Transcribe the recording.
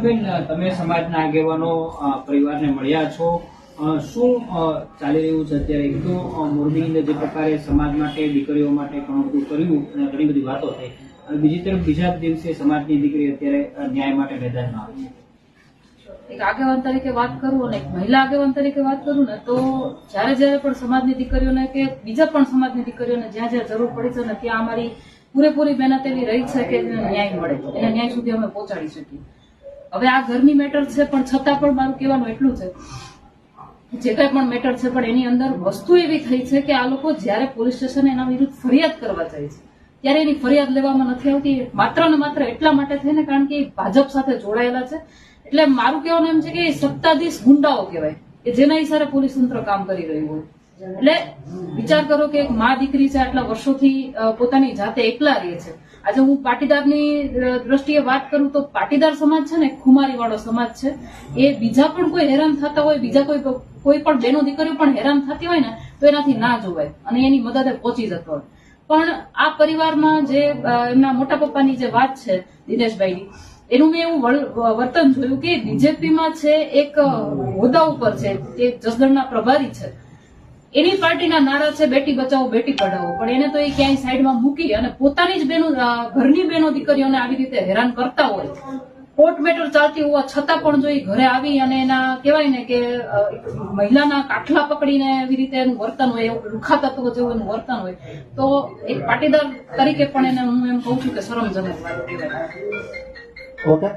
બેન, તમે સમાજના આગેવાનો પરિવારને મળ્યા છો, શું ચાલી રહ્યું છે અત્યારે? એક તો મોરબીની જે પ્રકારે સમાજ માટે, દીકરીઓ માટે ઘણું બધું કર્યું અને ઘણી બધી વાતો થઈ, અને બીજી તરફ બીજા દિવસે સમાજની દીકરી અત્યારે ન્યાય માટે મેદાનમાં આવી છે. એક આગેવાન તરીકે વાત કરું અને એક મહિલા આગેવાન તરીકે વાત કરું ને, તો જ્યારે પણ સમાજની દીકરીઓને કે બીજા પણ સમાજની દીકરીઓને જ્યાં જ્યાં જરૂર પડી છે ને ત્યાં અમારી પૂરેપૂરી મહેનત એવી રહી છે કે એને ન્યાય મળે, એને ન્યાય સુધી અમે પહોંચાડી શકીએ. હવે આ ઘરની મેટર છે, પણ છતાં પણ મારું કહેવાનું એટલું છે, જે કઈ પણ મેટર છે, પણ એની અંદર વસ્તુ એવી થઈ છે કે આ લોકો જ્યારે પોલીસ સ્ટેશન એના વિરુદ્ધ ફરિયાદ કરવા જાય છે ત્યારે એની ફરિયાદ લેવામાં નથી આવતી, માત્ર ને માત્ર એટલા માટે થઈને કારણ કે ભાજપ સાથે જોડાયેલા છે. એટલે મારું કહેવાનું એમ છે કે સત્તાધીશ ગુંડાઓ કહેવાય કે જેના ઈશારે પોલીસ તંત્ર કામ કરી રહ્યું હોય. એટલે વિચાર કરો કે એક મા દીકરી છે, આટલા વર્ષોથી પોતાની જાતે એકલા રહે છે. આજે હું પાટીદારની દ્રષ્ટિએ વાત કરું તો પાટીદાર સમાજ છે ને ખુમારી વાળો સમાજ છે. એ બીજા પણ કોઈ હેરાન થતા હોય, બીજા કોઈ પણ બેનો દીકરીઓ પણ હેરાન થતી હોય ને તો એનાથી ના જોવાય અને એની મદદે પહોંચી જતો હોય. પણ આ પરિવારમાં જે એમના મોટા પપ્પાની જે વાત છે દિનેશભાઈની, એનું મેં એવું વર્તન જોયું કે બીજેપીમાં છે એક હોદ્દા ઉપર છે, એ જસદણના પ્રભારી છે, એની પાર્ટીના નારા છે બેટી બચાવો બેટી પઢાવો, પણ એને તો એ ક્યાંય સાઈડમાં મૂકી અને પોતાની જ બેનો, ઘરની બેનો દીકરીઓને આવી રીતે હેરાન કરતા હોય, કોર્ટ મેટર ચાલતી હોવા છતાં પણ જો એ ઘરે આવી અને એના કહેવાય ને કે મહિલાના કાઠલા પકડીને એવી રીતે એનું વર્તન હોય, એવું લુખા તત્વ જેવું એનું વર્તન હોય, તો એક પાટીદાર તરીકે પણ એને હું એમ કહું છું કે શરમજનક વાત કહેવાય. ઓકે.